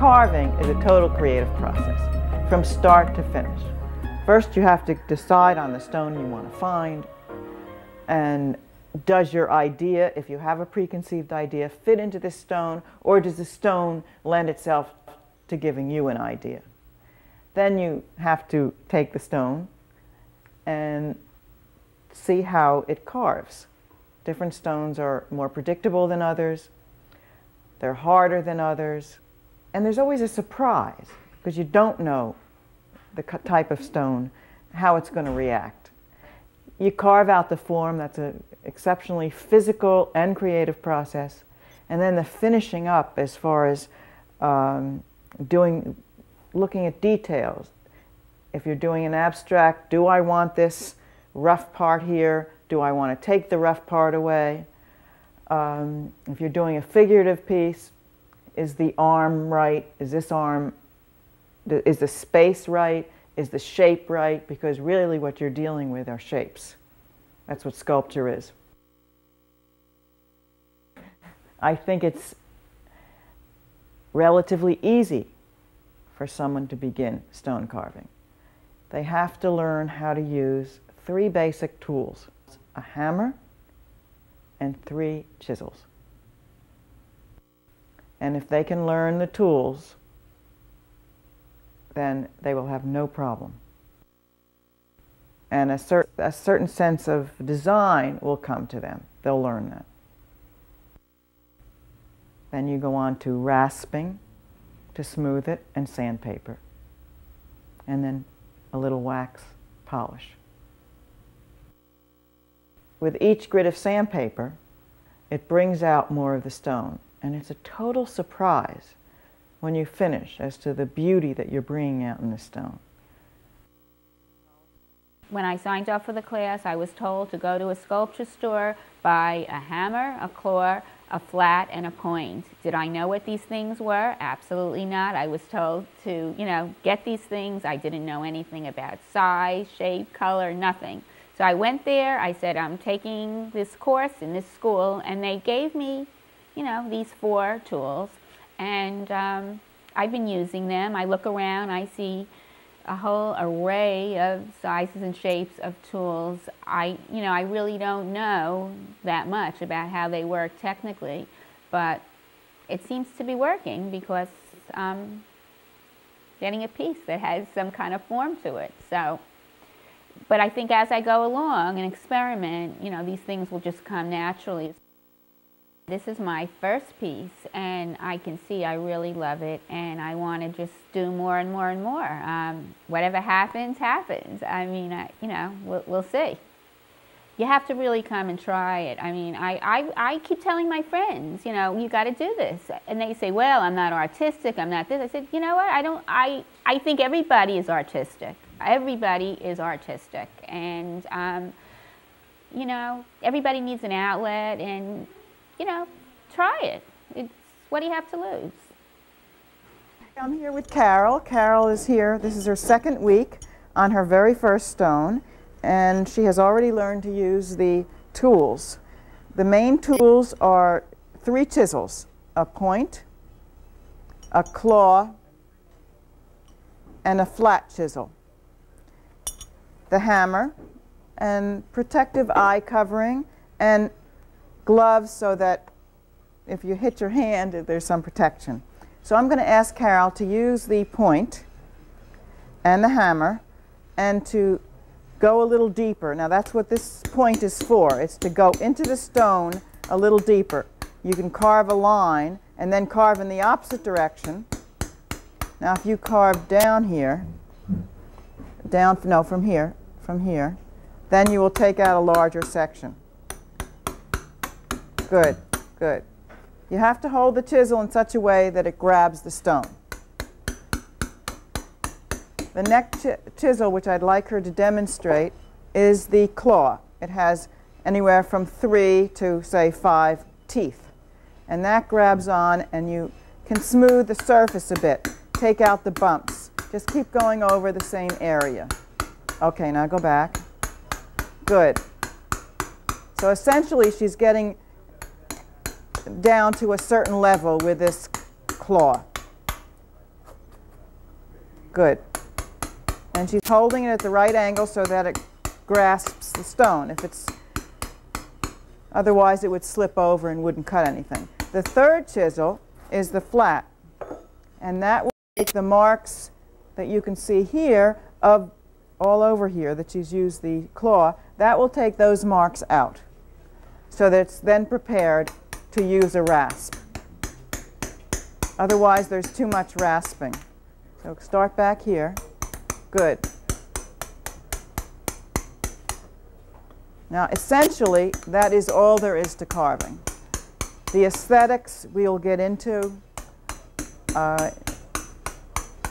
carving is a total creative process, from start to finish. First, you have to decide on the stone you want to find, and does your idea, if you have a preconceived idea, fit into this stone, or does the stone lend itself to giving you an idea? Then you have to take the stone and see how it carves. Different stones are more predictable than others, they're harder than others, and there's always a surprise because you don't know the type of stone, how it's going to react. You carve out the form, that's an exceptionally physical and creative process, and then the finishing up as far as looking at details. If you're doing an abstract, do I want this rough part here? Do I want to take the rough part away? If you're doing a figurative piece, is the arm right? Is this arm, is the space right? Is the shape right? Because really what you're dealing with are shapes. That's what sculpture is. I think it's relatively easy for someone to begin stone carving. They have to learn how to use 3 basic tools: a hammer and 3 chisels. And if they can learn the tools, then they will have no problem. And a certain sense of design will come to them. They'll learn that. Then you go on to rasping to smooth it, and sandpaper, and then a little wax polish. With each grit of sandpaper, it brings out more of the stone, and it's a total surprise when you finish as to the beauty that you're bringing out in the stone. When I signed up for the class, I was told to go to a sculpture store, buy a hammer, a claw, a flat, and a point. Did I know what these things were? Absolutely not. I was told to, get these things. I didn't know anything about size, shape, color, nothing. So I went there, I said, I'm taking this course in this school, and they gave me, these 4 tools, and I've been using them. I look around, I see a whole array of sizes and shapes of tools. I really don't know that much about how they work technically, but it seems to be working because I'm getting a piece that has some kind of form to it. So, but I think as I go along and experiment, these things will just come naturally. This is my first piece, and I can see I really love it, and I want to just do more and more and more. Whatever happens, happens. I mean, we'll see. You have to really come and try it. I mean, I keep telling my friends, you got to do this. And they say, well, I'm not artistic, I'm not this. I said, you know what, I think everybody is artistic. Everybody is artistic. And, everybody needs an outlet, and try it. It's, what do you have to lose? I'm here with Carol. Carol is here. This is her 2nd week on her very first stone, and she has already learned to use the tools. The main tools are 3 chisels, a point, a claw, and a flat chisel. The hammer, and protective eye covering, and gloves so that if you hit your hand, there's some protection. So I'm going to ask Carol to use the point and the hammer and to go a little deeper. Now that's what this point is for. It's to go into the stone a little deeper. You can carve a line and then carve in the opposite direction. Now if you carve down here, from here, then you will take out a larger section. Good, good. You have to hold the chisel in such a way that it grabs the stone. The next chisel, which I'd like her to demonstrate, is the claw. It has anywhere from 3 to, say, 5 teeth. And that grabs on, and you can smooth the surface a bit. Take out the bumps. Just keep going over the same area. Okay, now go back. Good. So essentially, she's getting down to a certain level with this claw. Good. And she's holding it at the right angle so that it grasps the stone. Otherwise it would slip over and wouldn't cut anything. The third chisel is the flat, and that will take the marks that you can see here of all over here that she's used the claw. That will take those marks out so that it's then prepared to use a rasp. Otherwise there's too much rasping. So start back here. Good. Now essentially that is all there is to carving. The aesthetics we'll get into.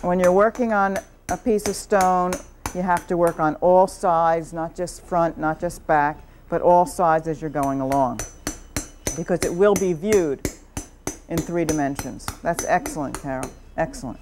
When you're working on a piece of stone, you have to work on all sides, not just front, not just back, but all sides as you're going along, because it will be viewed in 3 dimensions. That's excellent, Carol. Excellent.